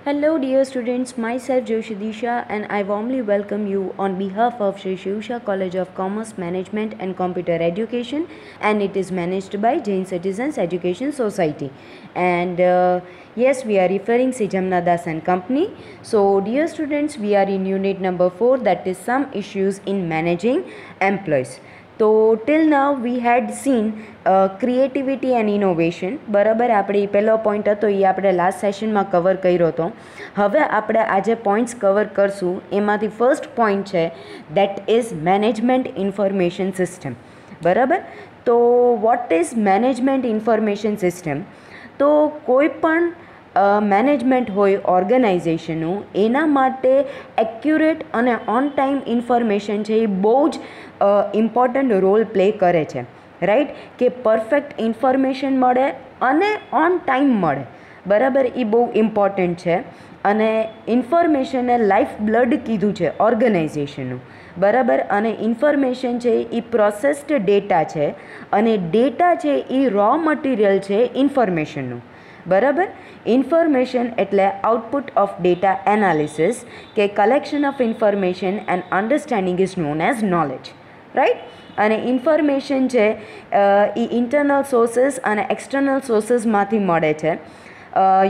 Hello, dear students. Myself Joshi Disha, and I warmly welcome you on behalf of Sri Shivsha College of Commerce Management and Computer Education, and it is managed by Jain Citizens Education Society. And yes, we are referring Sijamna Das and Company. So, dear students, we are in unit number 4, that is some issues in managing employees. તો till now we had seen creativity and innovation. બરાબર, આપણે એ પહેલો point હતો એ આપણે last સેશનમાં cover કર્યો હતો. હવે આપણે આજે પોઈન્ટ્સ કવર કરશું. એમાંથી ફર્સ્ટ પોઈન્ટ છે that is management information system. બરાબર, તો what is management information system? તો કોઈ પણ મેનેજમેન્ટ હોય ઓર્ગેનાઇઝેશનનું, એના માટે એક્યુરેટ અને ઓન ટાઈમ ઇન્ફોર્મેશન છે એ બહુ જ ઇમ્પોર્ટન્ટ રોલ પ્લે કરે છે. રાઈટ, કે પરફેક્ટ ઇન્ફોર્મેશન મળે અને ઓન ટાઈમ મળે. બરાબર, એ બહુ ઇમ્પોર્ટન્ટ છે. અને ઇન્ફોર્મેશનને લાઈફ બ્લડ કીધું છે ઓર્ગેનાઇઝેશનનું. બરાબર, અને ઇન્ફોર્મેશન છે એ પ્રોસેસ્ડ ડેટા છે, અને ડેટા છે એ રો મટીરિયલ છે ઇન્ફોર્મેશનનું. બરાબર, ઇન્ફોર્મેશન એટલે આઉટપુટ ઓફ ડેટા એનાલિસિસ, કે collection of information and understanding is known as knowledge. Right, અને ઇન્ફોર્મેશન છે એ ઇન્ટરનલ સોર્સિસ અને એક્સટર્નલ સોર્સિસમાંથી મળે છે.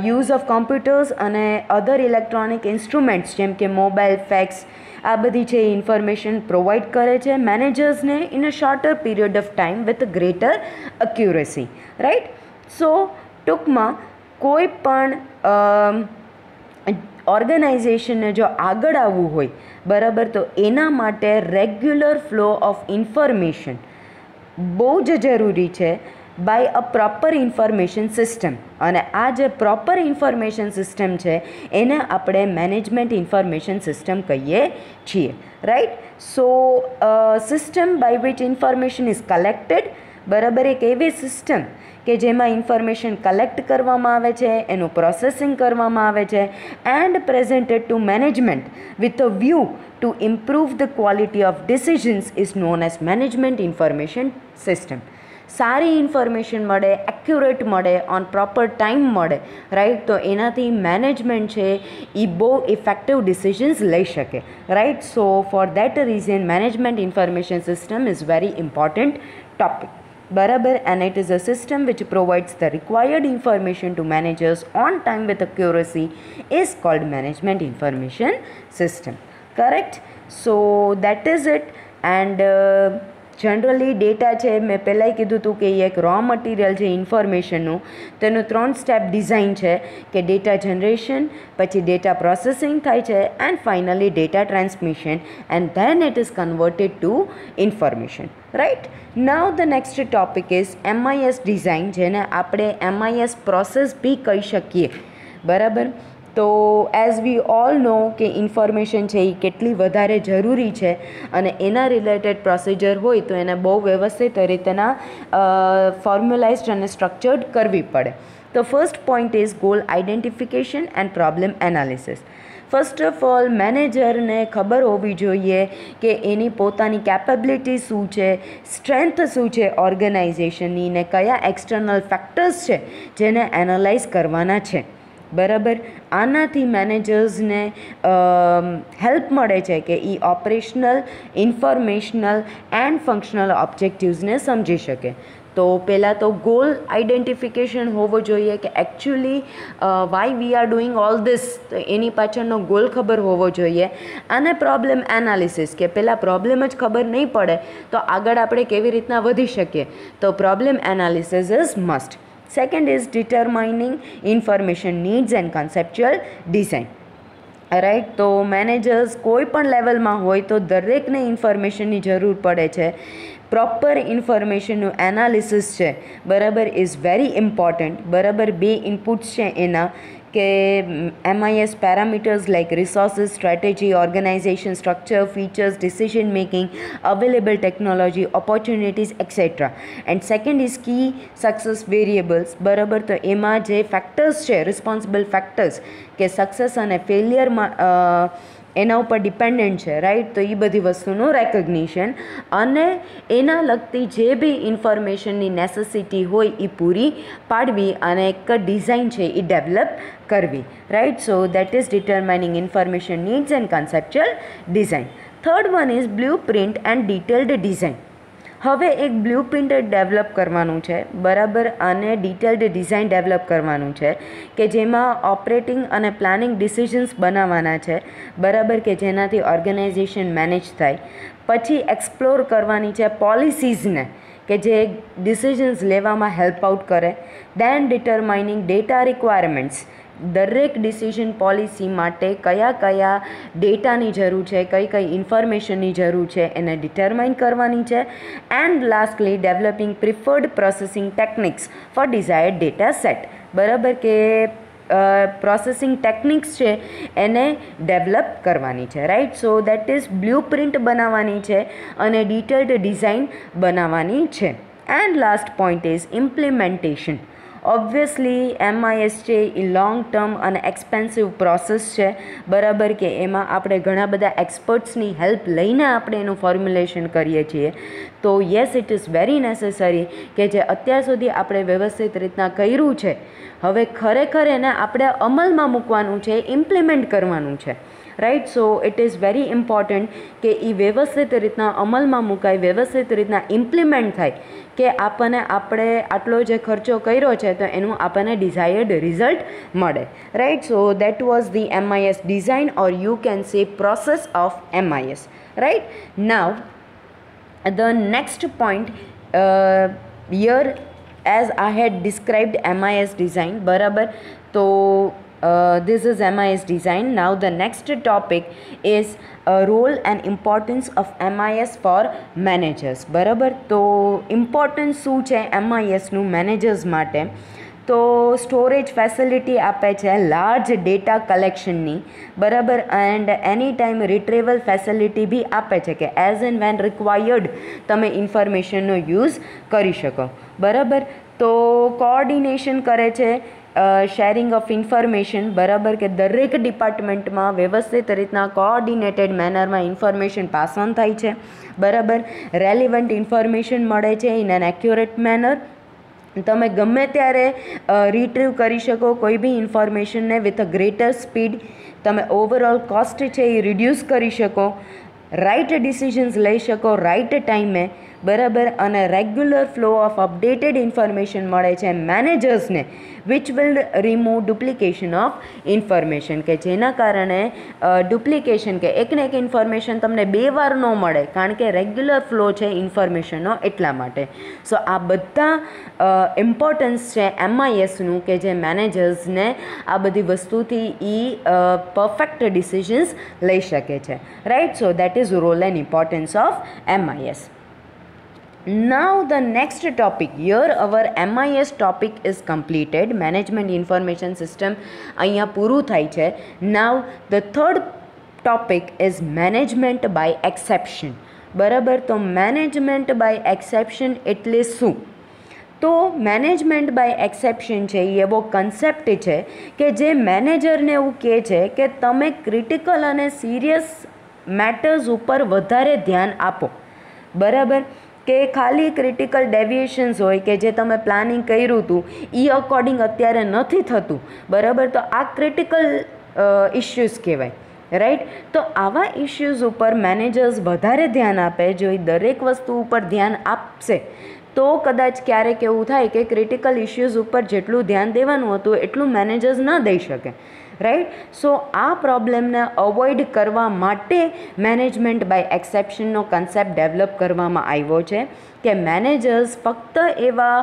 યુઝ ઓફ કોમ્પ્યુટર્સ અને અધર ઇલેક્ટ્રોનિક ઇન્સ્ટ્રુમેન્ટ્સ જેમ કે મોબાઈલ, ફેક્સ, આ બધી છે ઇન્ફોર્મેશન પ્રોવાઈડ કરે છે મેનેજર્સને in a shorter period of time with greater accuracy. Right, so ટૂંકમાં કોઈ પણ ઓર્ગેનાઇઝેશનને જો આગળ આવવું હોય, બરાબર, તો એના માટે રેગ્યુલર ફ્લો ઓફ ઇન્ફોર્મેશન બહુ જ જરૂરી છે by a proper information system. અને આ જે પ્રોપર ઇન્ફોર્મેશન સિસ્ટમ છે એને આપણે મેનેજમેન્ટ ઇન્ફોર્મેશન સિસ્ટમ કહીએ છીએ. Right, so system by which information is collected. બરાબર, એક એવી સિસ્ટમ કે જેમાં ઇન્ફોર્મેશન કલેક્ટ કરવામાં આવે છે, એનું પ્રોસેસિંગ કરવામાં આવે છે and presented to management with a view to improve the quality of decisions is known as management information system. સારી ઇન્ફોર્મેશન મળે, એક્યુરેટ મળે, ઓન પ્રોપર ટાઈમ મળે. રાઈટ, તો એનાથી મેનેજમેન્ટ છે એ બહુ ઇફેક્ટિવ ડિસિઝન્સ લઈ શકે. Right, so for that reason management information system is very important topic. બરાબર, and it is a system which provides the required information to managers on time with accuracy is called management information system. Correct, so that is it. And generally data છે, મેં પહેલાંય કીધું હતું કે એ એક raw material છે ઇન્ફોર્મેશનનું. તેનું 3 step design છે, કે ડેટા જનરેશન, પછી ડેટા પ્રોસેસિંગ થાય છે, and finally data transmission, and then it is converted two information. Right, now the next topic is MIS design, જેને આપણે MIS પ્રોસેસ બી કહી શકીએ. બરાબર, તો એઝ વી ઓલ નો કે ઇન્ફોર્મેશન છે એ કેટલી વધારે જરૂરી છે, અને એના રિલેટેડ પ્રોસિજર હોય તો એને બહુ વ્યવસ્થિત રીતના ફોર્મ્યુલાઇઝડ અને સ્ટ્રક્ચર્ડ કરવી પડે. તો first point is goal identification and problem analysis. First of all મેનેજરને ખબર હોવી જોઈએ કે એની પોતાની કેપેબિલિટી શું છે, સ્ટ્રેન્થ શું છે ઓર્ગેનાઇઝેશનની, ને કયા એક્સટર્નલ ફેક્ટર્સ છે જેને એનાલાઇઝ કરવાના છે. બરાબર, આનાથી મેનેજર્સને હેલ્પ મળે છે કે એ ઓપરેશનલ, ઇન્ફોર્મેશનલ એન્ડ ફંક્શનલ ઓબ્જેક્ટિવ્સને સમજી શકે. તો પહેલાં તો ગોલ આઇડેન્ટિફિકેશન હોવો જોઈએ કે actually why we are doing all this, તો એની પાછળનો ગોલ ખબર હોવો જોઈએ. અને પ્રોબ્લેમ એનાલિસિસ, કે પહેલાં પ્રોબ્લેમ જ ખબર નહીં પડે તો આગળ આપણે કેવી રીતના વધી શકીએ, તો problem analysis is must. Second is determining information needs and conceptual design. Right, તો મેનેજર્સ કોઈ પણ લેવલમાં હોય તો દરેકને ઇન્ફોર્મેશનની જરૂર પડે છે. પ્રોપર ઇન્ફોર્મેશનનું એનાલિસિસ છે, બરાબર, ઇઝ વેરી ઇમ્પોર્ટન્ટ. બરાબર, 2 ઇનપુટ્સ છે એના, કે MIS parameters like resources, strategy, organisation structure, features, decision making, available technology, opportunities etcetera. And second is key success variables. બરાબર, તો એમાં જે ફેક્ટર્સ છે, રિસ્પોન્સિબલ ફેક્ટર્સ, કે સક્સેસ અને ફેલિયરમાં એના ઉપર ડિપેન્ડન્ટ છે. રાઈટ, તો એ બધી વસ્તુનું રેકગ્નિશન અને એના લગતી જે બી ઇન્ફોર્મેશનની નેસેસિટી હોય એ પૂરી પાડવી અને એક ડિઝાઇન છે એ ડેવલપ કરવી, right. So that is determining information needs and conceptual design. Third one is blue print and detailed design. હવે એક બ્લુ પ્રિન્ટ ડેવલપ કરવાનું છે, બરાબર, અને ડિટેલ્ડ ડિઝાઇન ડેવલપ કરવાનું છે કે જેમાં ઓપરેટિંગ અને પ્લાનિંગ ડિસિઝન્સ બનાવવાના છે, બરાબર, કે જેનાથી ઓર્ગેનાઇઝેશન મેનેજ થાય. પછી એક્સપ્લોર કરવાની છે પોલિસીઝને કે જે ડિસિઝન્સ લેવામાં હેલ્પ આઉટ કરે. દેન ડિટરમાઇનિંગ ડેટા રિક્વાયરમેન્ટ્સ, દરેક ડિસિઝન પોલિસી માટે કયા કયા ડેટાની જરૂર છે, કઈ કઈ ઇન્ફોર્મેશનની જરૂર છે એને ડિટરમાઇન કરવાની છે. And lastly developing preferred processing techniques for desired data set, બરાબર, કે પ્રોસેસિંગ ટેકનિક્સ છે એને ડેવલપ કરવાની છે, right. So that is blueprint બનાવવાની છે અને ડિટેલ્ડ ડિઝાઇન બનાવવાની છે. And last point is implementation. Obviously MIS છે એ લોંગ ટર્મ અને એક્સપેન્સિવ પ્રોસેસ છે, બરાબર, કે એમાં આપણે ઘણા બધા એક્સપર્ટ્સની હેલ્પ લઈને આપણે એનું ફોર્મ્યુલેશન કરીએ છીએ. તો yes, it is very necessary કે જે અત્યાર સુધી આપણે વ્યવસ્થિત રીતના કર્યું છે, હવે ખરેખર એને આપણે અમલમાં મૂકવાનું છે, ઇમ્પ્લિમેન્ટ કરવાનું છે, right. So it is very important કે એ વ્યવસ્થિત રીતના અમલમાં મુકાય, વ્યવસ્થિત રીતના ઇમ્પ્લિમેન્ટ થાય કે આપણે આટલો જે ખર્ચો કર્યો છે તો એનું આપણને ડિઝાયર્ડ રિઝલ્ટ મળે, right. So that was the MIS design or you can say process of MIS, right. Now the next point here as I had described MIS design, barabar. So this is MIS design. Now the next topic is role and importance of MIS for managers, બરાબર. તો importance શું છે MISનું managers માટે? તો storage facility આપે છે large data કલેક્શનની, બરાબર, and any time retrieval facility બી આપે છે કે એઝ એન્ડ વેન રિક્વાયર્ડ તમે ઇન્ફોર્મેશનનો યુઝ કરી શકો, બરાબર. તો કોઓર્ડિનેશન કરે છે શેરિંગ ઓફ ઇન્ફોર્મેશન, બરાબર, કે દરેક ડિપાર્ટમેન્ટમાં વ્યવસ્થિત રીતના કોઓર્ડિનેટેડ મેનરમાં ઇન્ફોર્મેશન પાસ ઓન થાય છે, બરાબર. રેલિવન્ટ ઇન્ફોર્મેશન મળે છે ઇન એન એક્યુરેટ મેનર. તમે ગમે ત્યારે રિટ્રીવ કરી શકો કોઈ બી ઇન્ફોર્મેશનને વિથ અ ગ્રેટર સ્પીડ. તમે ઓવરઓલ કોસ્ટ છે એ રિડ્યુસ કરી શકો, રાઇટ ડિસિઝન્સ લઈ શકો રાઇટ ટાઈમે, બરાબર, અને regular flow of updated information મળે છે મેનેજર્સને, which will remove duplication of information, કે જેના કારણે ડુપ્લિકેશન કે એકને એક ઇન્ફોર્મેશન તમને બે વાર ન મળે, કારણ કે રેગ્યુલર ફ્લો છે ઇન્ફોર્મેશનનો, એટલા માટે. સો આ બધા ઇમ્પોર્ટન્સ છે MISનું કે જે મેનેજર્સને આ બધી વસ્તુથી પરફેક્ટ ડિસિઝન્સ લઈ શકે છે, right. So that is role and importance of MIS. Now the next topic, here our MIS topic is completed, management information system અહીંયા પૂરું થાય છે. Now the third topic is management by exception, બરાબર. તો management by exception એટલે શું? તો management by exception છે એ એવો કન્સેપ્ટ છે કે જે મેનેજરને એવું કહે છે કે તમે ક્રિટિકલ અને સિરિયસ મેટર્સ ઉપર વધારે ધ્યાન આપો, બરાબર, કે ખાલી ક્રિટિકલ ડેવિએશન્સ હોય કે જે તમે પ્લાનિંગ કર્યું હતું એ અકોર્ડિંગ અત્યારે નથી થતું, બરાબર, તો આ ક્રિટિકલ ઇશ્યુઝ કહેવાય, રાઈટ. તો આવા ઇશ્યુઝ ઉપર મેનેજર્સ વધારે ધ્યાન આપે. જો એ દરેક વસ્તુ ઉપર ધ્યાન આપશે તો કદાચ ક્યારેક એવું થાય કે ક્રિટિકલ ઇશ્યુઝ ઉપર જેટલું ધ્યાન દેવાનું હતું એટલું મેનેજર્સ ન દઈ શકે, રાઈટ. સો આ પ્રોબ્લેમને અવોઇડ કરવા માટે મેનેજમેન્ટ બાય એક્સેપ્શનનો કન્સેપ્ટ ડેવલપ કરવામાં આવ્યો છે કે મેનેજર્સ ફક્ત એવા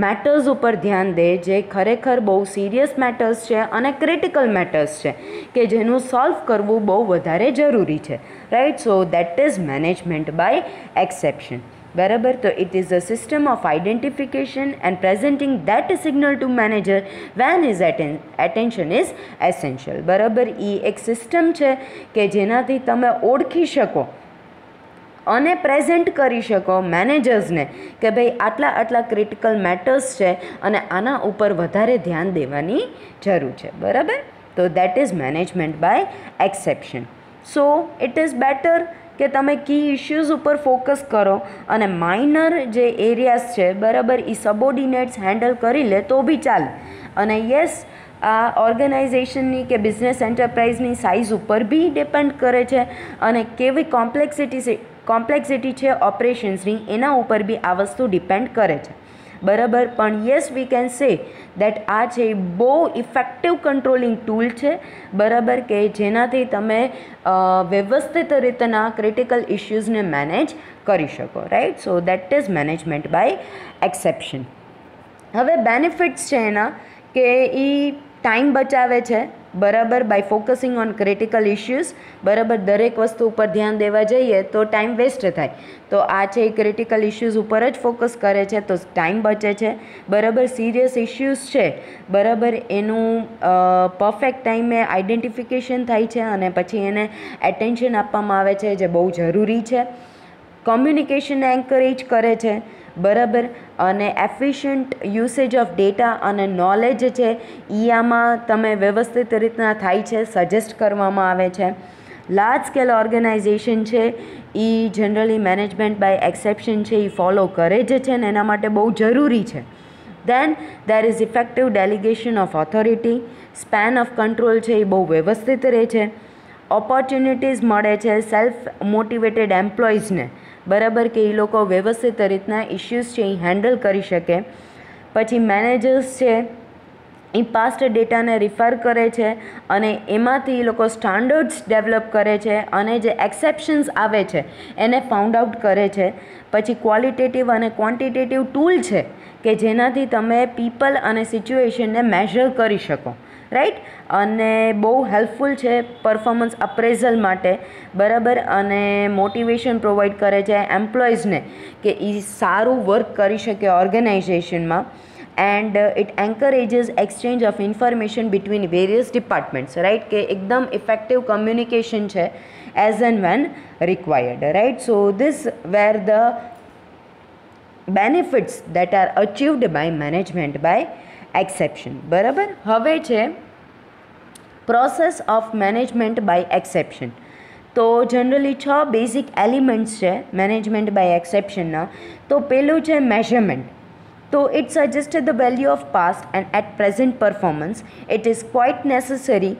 મેટર્સ ઉપર ધ્યાન દે જે ખરેખર બહુ સિરિયસ મેટર્સ છે અને ક્રિટિકલ મેટર્સ છે કે જેનું સોલ્વ કરવું બહુ વધારે જરૂરી છે, right. So that is management by exception, બરાબર. તો it is a system of identification and presenting that signal to manager when is attention is essential, બરાબર. એ એક સિસ્ટમ છે કે જેનાથી તમે ઓળખી શકો અને પ્રેઝન્ટ કરી શકો મેનેજર્સને કે ભાઈ આટલા આટલા ક્રિટિકલ મેટર્સ છે અને આના ઉપર વધારે ધ્યાન દેવાની જરૂર છે, બરાબર. તો that is management by exception. So it is better કે તમે કી ઇશ્યુઝ ઉપર ફોકસ કરો અને માઇનર જે એરિયાઝ છે, બરાબર, એ સબોર્ડિનેટ્સ હેન્ડલ કરી લે તો બી ચાલે. અને યસ, આ ઓર્ગેનાઇઝેશનની કે બિઝનેસ એન્ટરપ્રાઇઝની સાઇઝ ઉપર બી ડિપેન્ડ કરે છે અને કેવી કોમ્પ્લેક્સિટી છે ઓપરેશન્સની એના ઉપર બી આ વસ્તુ ડિપેન્ડ કરે છે, બરાબર. પણ yes we can say that આ છે બહુ ઇફેક્ટિવ કંટ્રોલિંગ ટૂલ છે, બરાબર, કે જેનાથી તમે વ્યવસ્થિત રીતના ક્રિટિકલ ઇશ્યુઝને મેનેજ કરી શકો, right. So that is management by exception. હવે બેનિફિટ્સ છે એના કે એ ટાઈમ બચાવે છે, બરાબર, by focusing on critical issues, બરાબર. દરેક વસ્તુ ઉપર ધ્યાન દેવા જઈએ તો ટાઈમ વેસ્ટ થાય, તો આ છે એ ક્રિટિકલ ઇશ્યુઝ ઉપર જ ફોકસ કરે છે તો ટાઈમ બચે છે, બરાબર. સિરિયસ ઇશ્યુઝ છે, બરાબર, એનું પરફેક્ટ ટાઈમે આઈડેન્ટિફિકેશન થાય છે અને પછી એને એટેન્શન આપવામાં આવે છે જે બહુ જરૂરી છે. કોમ્યુનિકેશનને એન્કરેજ કરે છે, બરાબર, અને એફિશિયન્ટ યુસેજ ઓફ ડેટા અને નોલેજ છે એ આમાં તમે વ્યવસ્થિત રીતના થાય છે, સજેસ્ટ કરવામાં આવે છે. લાર્જ સ્કેલ ઓર્ગેનાઇઝેશન છે એ જનરલી મેનેજમેન્ટ બાય એક્સેપ્શન છે એ ફોલો કરે જ છે ને એના માટે બહુ જરૂરી છે. Then there is effective delegation of authority, span of control છે એ બહુ વ્યવસ્થિત રહે છે. ઓપોર્ચ્યુનિટીઝ મળે છે સેલ્ફ મોટિવેટેડ એમ્પ્લોઈઝને, બરાબર, કે એ લોકો વ્યવસ્થિત રીતના ઇશ્યુઝ છે એ હેન્ડલ કરી શકે. પછી મેનેજર્સ છે એ પાસ્ટ ડેટાને રિફર કરે છે અને એમાંથી એ લોકો સ્ટાન્ડર્ડ્સ ડેવલપ કરે છે અને જે એક્સેપ્શન્સ આવે છે એને ફાઉન્ડ આઉટ કરે છે. પછી ક્વોલિટેટિવ અને ક્વોન્ટિટેટિવ ટૂલ છે કે જેનાથી તમે પીપલ અને સિચ્યુએશનને મેઝર કરી શકો, રાઈટ, અને બહુ હેલ્પફુલ છે પરફોર્મન્સ અપ્રેઝલ માટે, બરાબર, અને મોટિવેશન પ્રોવાઈડ કરે છે એમ્પ્લોઈઝને કે એ સારું વર્ક કરી શકે ઓર્ગેનાઇઝેશનમાં. And it encourages exchange of information between various departments, right, કે એકદમ ઇફેક્ટિવ કમ્યુનિકેશન છે as and when required, right. So this were the benefits that are achieved by management by exception, બરાબર. હવે છે process of management by exception. તો generally 6 basic elements છે management by એક્સેપ્શનના. તો પહેલું છે મેઝરમેન્ટ. તો it suggested the value of past and at present performance. It is quite necessary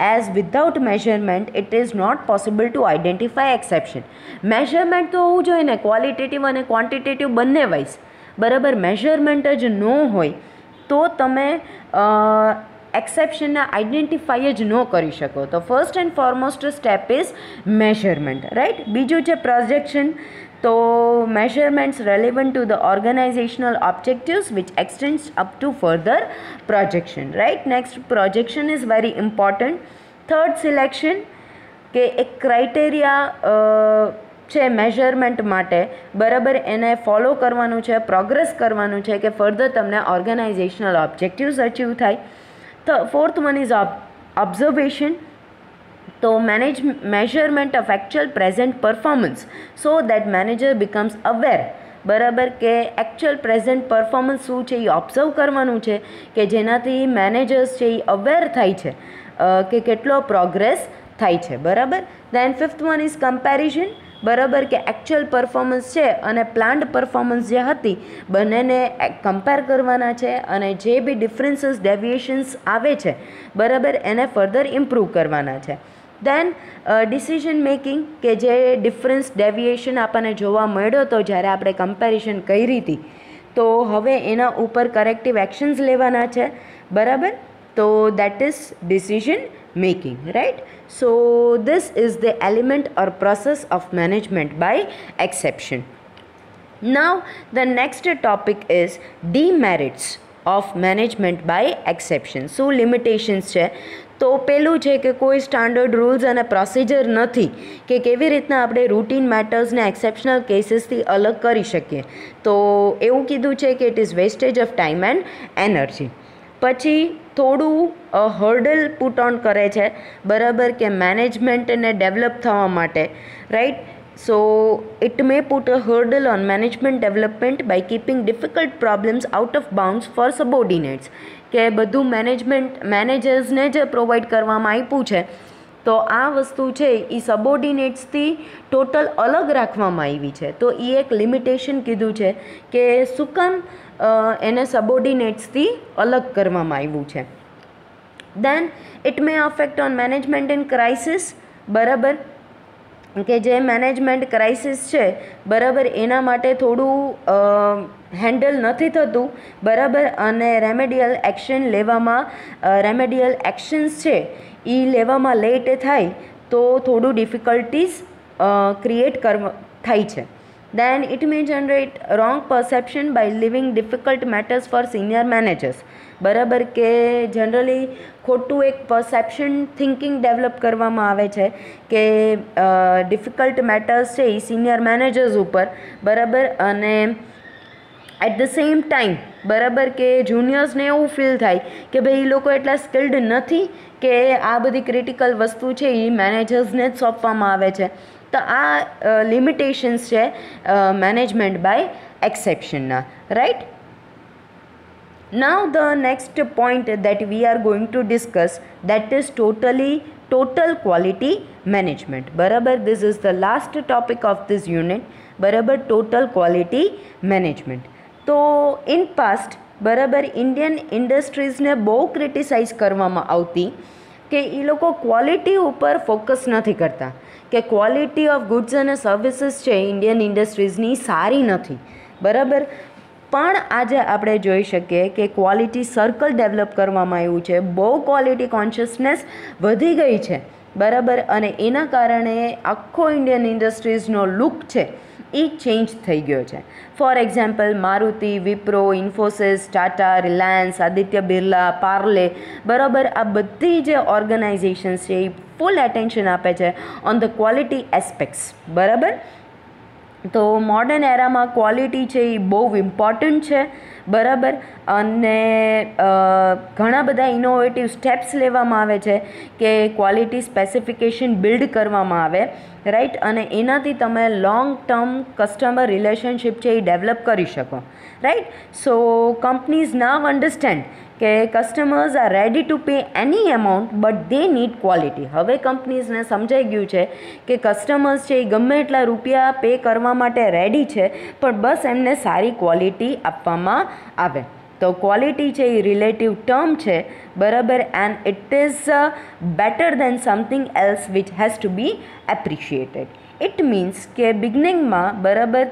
as without measurement it is not possible to identify exception. Measurement તો હોવું જોઈએ ને, ક્વોલિટેટિવ અને ક્વોન્ટિટેટિવ બંને વાઇઝ, બરાબર. મેઝરમેન્ટ જ ન હોય તો તમે એક્સેપ્શનને આઈડેન્ટિફાઈ જ ન કરી શકો. તો first and foremost step is measurement, right. બીજું છે પ્રોજેક્શન. તો measurements relevant to the organisational objectives which extends up to further projection, right. Next projection is very important. Third selection, કે એક ક્રાઇટેરિયા છે મેઝરમેન્ટ માટે, બરાબર, એને ફોલો કરવાનું છે, પ્રોગ્રેસ કરવાનું છે કે ફર્ધર તમને ઓર્ગેનાઇઝેશનલ ઓબ્જેક્ટિવ્સ અચીવ થાય. Fourth one is observation. તો measurement of actual present performance so that manager becomes aware, બરાબર, કે એકચ્યુઅલ પ્રેઝન્ટ પરફોર્મન્સ શું છે એ ઓબ્ઝર્વ કરવાનું છે કે જેનાથી મેનેજર્સ છે એ અવેર થાય છે કે કેટલો પ્રોગ્રેસ થાય છે, બરાબર. દેન ફિફ્થ વન ઇઝ કમ્પેરિઝન, બરાબર, કે એકચ્યુઅલ પરફોર્મન્સ છે અને પ્લાન્ડ પરફોર્મન્સ જે હતી બંનેને કમ્પેર કરવાના છે અને જે બી ડિફરન્સીસ ડેવિએશન્સ આવે છે, બરાબર, એને ફર્ધર ઇમ્પ્રૂવ કરવાના છે. દેન ડિસિઝન મેકિંગ, કે જે ડિફરન્સ ડેવિએશન આપણને જોવા મળ્યો હતો જ્યારે આપણે કમ્પેરિઝન કરી હતી, તો હવે એના ઉપર કરેક્ટિવ એક્શન્સ લેવાના છે, બરાબર. તો that is decision making, right. So this is the element or process of management by exception. Now the next topic is demerits of management by exception. શું લિમિટેશન્સ છે? તો પેલું છે કે કોઈ સ્ટાન્ડર્ડ રૂલ્સ અને પ્રોસિજર નથી કે કેવી રીતના આપણે રૂટીન મેટર્સને એક્સેપ્શનલ કેસીસથી અલગ કરી શકીએ. તો એવું કીધું છે કે it is wastage of time and energy. પછી થોડું હર્ડલ પુટ ઓન કરે છે, બરાબર, કે મેનેજમેન્ટને ડેવલપ થવા માટે, રાઈટ. So it may put a hurdle on management development by keeping difficult problems out of bounds for subordinates. કે બધું મેનેજર્સને જ પ્રોવાઈડ કરવામાં આપ્યું છે, તો આ વસ્તુ છે એ સબોર્ડિનેટ્સથી ટોટલ અલગ રાખવામાં આવી છે. તો એ એક લિમિટેશન કીધું છે કે શું કામ એને સબોર્ડિનેટ્સથી અલગ કરવામાં આવ્યું છે. Then it may affect on management in crisis, બરાબર, કે જે મેનેજમેન્ટ ક્રાઇસિસ છે, બરાબર, એના માટે થોડું હેન્ડલ નથી થતું, બરાબર, અને રેમેડિયલ એક્શન લેવામાં રેમેડિયલ એક્શન્સ છે એ લેવામાં લેટ થાય તો થોડું ડિફિકલ્ટીઝ ક્રિએટ થાય છે. Then it may generate wrong perception by living difficult matters for senior managers, બરાબર, કે જનરલી ખોટું એક પરસેપ્શન થિંકિંગ ડેવલપ કરવામાં આવે છે કે ડિફિકલ્ટ મેટર્સ છે એ સિનિયર મેનેજર્સ ઉપર, બરાબર, અને એટ ધ સેમ ટાઈમ, બરાબર, કે જુનિયર્સને એવું ફીલ થાય કે ભાઈ એ લોકો એટલા સ્કિલ્ડ નથી કે આ બધી ક્રિટિકલ વસ્તુ છે એ મેનેજર્સને જ સોંપવામાં આવે છે. તો આ લિમિટેશન્સ છે મેનેજમેન્ટ બાય એક્સેપ્શનના, right. Now the next point that we are going to discuss, that is total quality management, બરાબર. This is the last topic of this unit, બરાબર, total quality management. તો ઇન પાસ્ટ, બરાબર, Indian ઇન્ડસ્ટ્રીઝને બહુ criticise કરવામાં આવતી કે એ લોકો quality ઉપર ફોકસ નથી કરતા, કે ક્વોલિટી ઓફ ગુડ્સ અને સર્વિસીસ છે ઇન્ડિયન ઇન્ડસ્ટ્રીઝની સારી નથી, બરાબર. પણ આજે આપણે જોઈ શકીએ કે ક્વોલિટી સર્કલ ડેવલપ કરવામાં આવ્યું છે, બહુ ક્વોલિટી કોન્શિયસનેસ વધી ગઈ છે, બરાબર, અને એના કારણે આખો ઇન્ડિયન ઇન્ડસ્ટ્રીઝનો લુક છે એ ચેન્જ થઈ ગયો છે. For example, Maruti, Wipro, Infosys, Tata, Reliance, Aditya Birla, Parle, બરાબર, આ બધી જે ઓર્ગેનાઇઝેશન્સ છે એ ફૂલ એટેન્શન આપે છે ઓન ધ ક્વોલિટી એસ્પેક્ટ્સ, બરાબર. તો મોડર્ન એરામાં ક્વોલિટી છે એ બહુ ઇમ્પોર્ટન્ટ છે, બરાબર, અને ઘણા બધા ઇનોવેટિવ સ્ટેપ્સ લેવામાં આવે છે કે ક્વોલિટી સ્પેસિફિકેશન બિલ્ડ કરવામાં આવે, રાઈટ, અને એનાથી તમે લોંગ ટર્મ કસ્ટમર રિલેશનશિપ છે એ ડેવલપ કરી શકો, right. So companies now understand કે customers are ready to pay any amount but they need quality. હવે કંપનીઝને સમજાઈ ગયું છે કે કસ્ટમર્સ છે એ ગમે એટલા રૂપિયા પે કરવા માટે રેડી છે, પણ બસ એમને સારી ક્વોલિટી આપવામાં આવે. તો ક્વોલિટી છે એ રિલેટિવ ટર્મ છે, બરાબર, and it is better than something else which has to be appreciated. It means કે બિગનિંગમાં, બરાબર,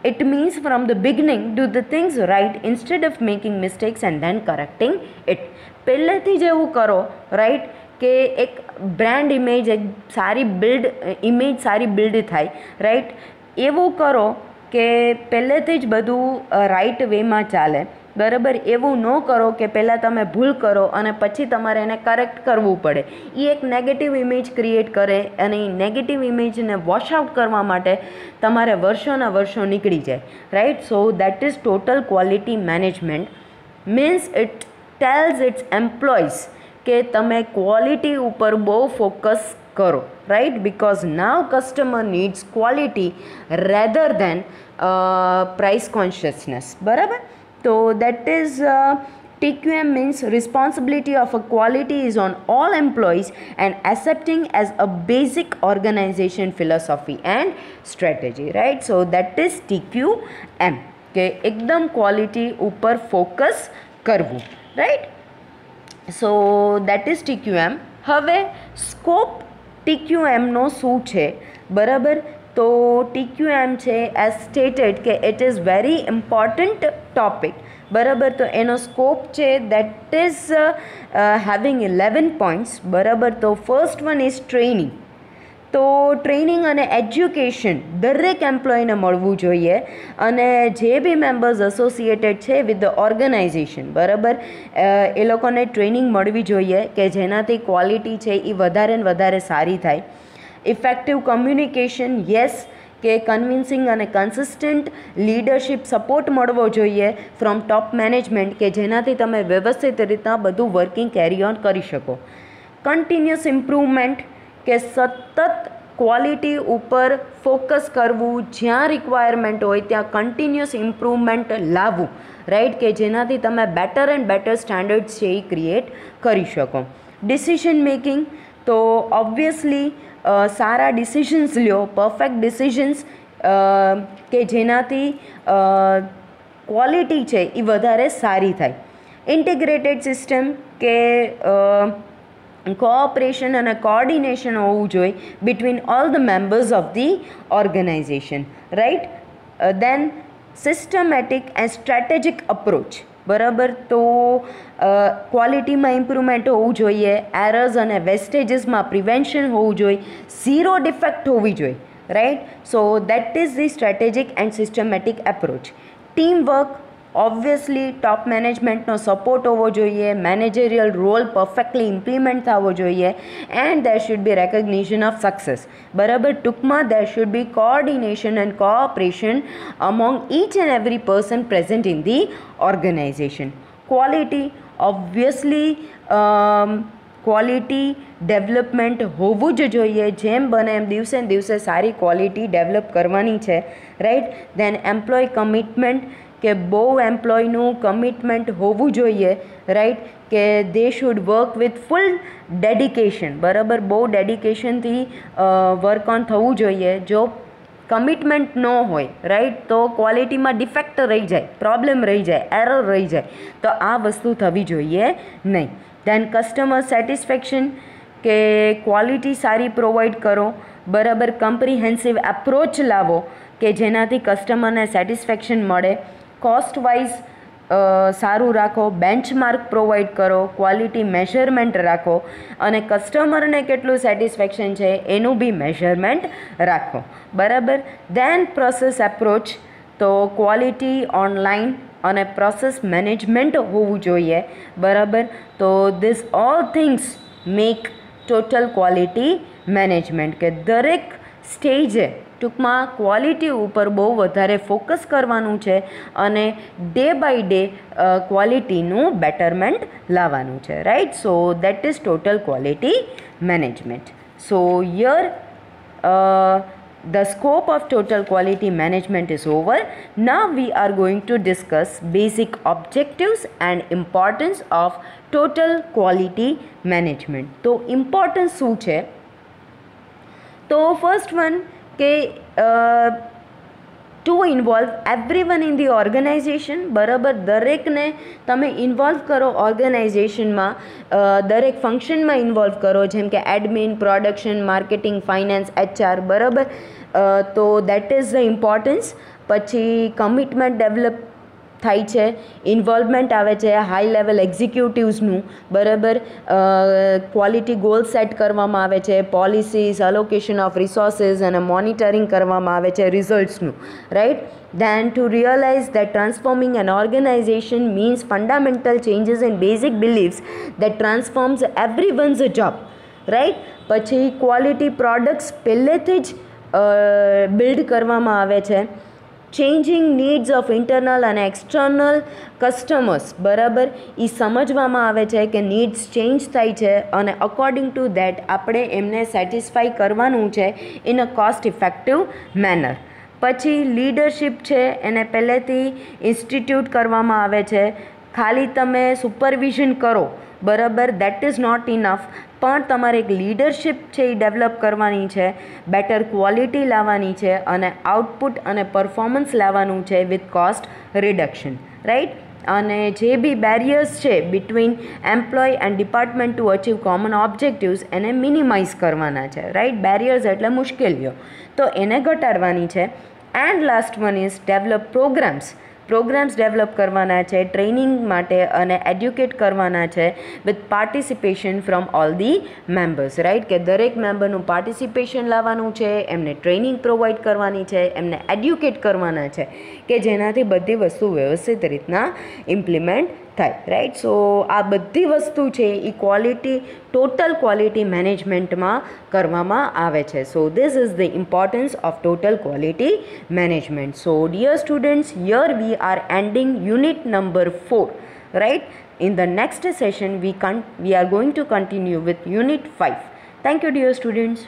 it means from the beginning do the things right instead of making mistakes and then correcting it. પહેલેથી જ એવું કરો, right, કે એક brand image, એક સારી બિલ્ડ થાય, રાઈટ, એવું કરો કે પહેલેથી જ બધું રાઈટ વેમાં ચાલે, બરાબર. એવું ન કરો કે પહેલાં તમે ભૂલ કરો અને પછી તમારે એને કરેક્ટ કરવું પડે. એ એક નેગેટિવ ઇમેજ ક્રિએટ કરે અને એ નેગેટિવ ઇમેજને વોશ આઉટ કરવા માટે તમારે વર્ષોના વર્ષો નીકળી જાય, right. So that is total quality management. Means it tells its employees કે તમે ક્વોલિટી ઉપર બહુ ફોકસ કરો, right, because now customer needs quality rather than price consciousness, બરાબર. So that is TQM means responsibility of a quality is on all employees and accepting as a basic organization philosophy and strategy, right. So that is TQM કે એકદમ quality ઉપર focus કરવું, right. So that is TQM. હવે scope TQMનો શું છે, બરાબર. તો TQM છે એઝ સ્ટેટેડ કે it is very important topic, બરાબર. તો એનો સ્કોપ છે દેટ ઇઝ હેવિંગ 11 પોઈન્ટ્સ, બરાબર. તો ફર્સ્ટ વન ઇઝ ટ્રેનિંગ. તો ટ્રેનિંગ અને એજ્યુકેશન દરેક એમ્પ્લોયને મળવું જોઈએ અને જે બી મેમ્બર્સ એસોસિએટેડ છે વિથ ધ ઓર્ગેનાઇઝેશન, બરાબર, એ લોકોને ટ્રેનિંગ મળવી જોઈએ કે જેનાથી ક્વોલિટી છે એ વધારે ને વધારે સારી થાય. ઇફેક્ટિવ કમ્યુનિકેશન, યસ, કે કન્વિન્સિંગ અને કન્સિસ્ટન્ટ લીડરશિપ સપોર્ટ મળવો જોઈએ ફ્રોમ ટોપ મેનેજમેન્ટ કે જેનાથી તમે વ્યવસ્થિત રીતના બધું વર્કિંગ કેરી ઓન કરી શકો. કન્ટિન્યુઅસ ઇમ્પ્રુવમેન્ટ, કે સતત ક્વોલિટી ઉપર ફોકસ કરવું, જ્યાં રિક્વાયરમેન્ટ હોય ત્યાં કન્ટિન્યુઅસ ઇમ્પ્રુવમેન્ટ લાવવું, રાઈટ, કે જેનાથી તમે બેટર એન્ડ બેટર સ્ટાન્ડર્ડ્સ છે એ ક્રિએટ કરી શકો. ડિસિઝન મેકિંગ, તો ઓબ્વિયસલી સારા ડિસિઝન્સ લ્યો, પરફેક્ટ ડિસિઝન્સ, કે જેનાથી ક્વોલિટી છે એ વધારે સારી થાય, ઇન્ટિગ્રેટેડ સિસ્ટમ કે કોઓપરેશન અને કોઓર્ડિનેશન હોવું જોઈએ between all the members of the organisation, right. Then systematic and strategic approach, બરાબર. તો ક્વોલિટીમાં ઇમ્પ્રુવમેન્ટ હોવું જોઈએ, એરર્સ અને વેસ્ટેજીસમાં પ્રિવેન્શન હોવું જોઈએ, ઝીરો ડિફેક્ટ હોવી જોઈએ, right. So that is the strategic and systematic approach. Team work, obviously top મેનેજમેન્ટનો સપોર્ટ હોવો જોઈએ, મેનેજરિયલ રોલ પરફેક્ટલી ઇમ્પ્લિમેન્ટ થવો જોઈએ, and there should be recognition of success, બરાબર. ટૂંકમાં there should be coordination and cooperation among each and every person present in the organization. Quality, obviously quality development હોવું જ જોઈએ, જેમ બને એમ દિવસે ને દિવસે સારી ક્વોલિટી ડેવલપ કરવાની છે, રાઈટ. દેન એમ્પ્લોય કમિટમેન્ટ, કે બહુ એમ્પ્લોયનું કમિટમેન્ટ હોવું જોઈએ, રાઈટ, કે they should work with full dedication, બરાબર. બહુ ડેડિકેશનથી વર્ક ઓન થવું જોઈએ. જો કમિટમેન્ટ ન હોય, રાઈટ, તો ક્વોલિટીમાં ડિફેક્ટ રહી જાય, પ્રોબ્લેમ રહી જાય, એરર રહી જાય, તો આ વસ્તુ થવી જોઈએ નહીં. દેન કસ્ટમર સેટિસ્ફેક્શન, કે ક્વોલિટી સારી પ્રોવાઈડ કરો, બરાબર. કમ્પ્રિહેન્સિવ એપ્રોચ લાવો કે જેનાથી કસ્ટમરને સેટિસ્ફેક્શન મળે. કોસ્ટ વાઇઝ સારું રાખો, બેન્ચમાર્ક પ્રોવાઈડ કરો, ક્વોલિટી મેઝરમેન્ટ રાખો, અને કસ્ટમરને કેટલું સેટિસ્ફેક્શન છે એનું બી મેઝરમેન્ટ રાખો, બરાબર. દેન પ્રોસેસ એપ્રોચ, તો ક્વોલિટી ઓનલાઈન અને પ્રોસેસ મેનેજમેન્ટ હોવું જોઈએ, બરાબર. તો this all things make total quality management, કે દરેક સ્ટેજે ટૂંકમાં ક્વોલિટી ઉપર બહુ વધારે ફોકસ કરવાનું છે અને ડે બાય ડે ક્વોલિટીનું બેટરમેન્ટ લાવવાનું છે, right. So that is total quality management. So year the scope of total quality management is over. Now we are going to discuss basic objectives and importance of total quality management. તો importance શું છે? તો first one કે to involve everyone in the organisation, બરાબર. દરેકને તમે involve કરો ઓર્ગેનાઇઝેશનમાં, દરેક ફંક્શનમાં ઇન્વોલ્વ કરો, જેમ કે admin, production, marketing, finance, HR, બરાબર. તો દેટ ઇઝ ધ ઇમ્પોર્ટન્સ. પછી કમિટમેન્ટ ડેવલપ થાય છે, ઇન્વોલ્વમેન્ટ આવે છે હાઈ લેવલ એક્ઝિક્યુટિવ્સનું, બરાબર. ક્વોલિટી ગોલ સેટ કરવામાં આવે છે, પોલિસીઝ, અલોકેશન ઓફ રિસોર્સિસ અને મોનિટરિંગ કરવામાં આવે છે રિઝલ્ટ્સનું, right. Then to realize that transforming an organization means fundamental changes in basic beliefs that transforms everyone's job, right. પછી ક્વોલિટી પ્રોડક્ટ્સ પહેલેથી જ બિલ્ડ કરવામાં આવે છે. ચેન્જિંગ નીડ્સ ઓફ ઇન્ટરનલ અને એક્સટર્નલ કસ્ટમર્સ, બરાબર, એ સમજવામાં આવે છે કે નીડ્સ ચેન્જ થાય છે અને અકોર્ડિંગ ટુ દેટ આપણે એમને સેટિસ્ફાઈ કરવાનું છે in a cost effective manner. પછી લીડરશિપ છે એને પહેલેથી ઇન્સ્ટિટ્યૂટ કરવામાં આવે છે. ખાલી તમે સુપરવિઝન કરો, બરાબર, દેટ ઇઝ નોટ ઇનફ, પણ તમારે એક લીડરશિપ છે એ ડેવલપ કરવાની છે, બેટર ક્વોલિટી લાવવાની છે અને આઉટપુટ અને પરફોર્મન્સ લાવવાનું છે વિથ કોસ્ટ રિડક્શન, રાઈટ. અને જે બી બેરિયર્સ છે between employee and department to achieve common objectives એને મિનિમાઇઝ કરવાના છે, રાઈટ. બેરિયર્સ એટલે મુશ્કેલીઓ, તો એને ઘટાડવાની છે. And last one is develop programmes develop કરવાના છે ટ્રેનિંગ માટે અને એડ્યુકેટ કરવાના છે with participation from all the members, right. કે દરેક મેમ્બરનું પાર્ટિસિપેશન લાવવાનું છે, એમને ટ્રેનિંગ પ્રોવાઈડ કરવાની છે, એમને એડ્યુકેટ કરવાના છે કે જેનાથી બધી વસ્તુ વ્યવસ્થિત રીતના ઇમ્પ્લિમેન્ટ થાય, રાઈટ. સો આ બધી વસ્તુ છે એ ક્વોલિટી, ટોટલ ક્વોલિટી મેનેજમેન્ટમાં કરવામાં આવે છે. So this is the importance of total quality management. So dear students, here we are ending unit number 4, right. In the next session we are going to continue with unit 5. Thank you dear students.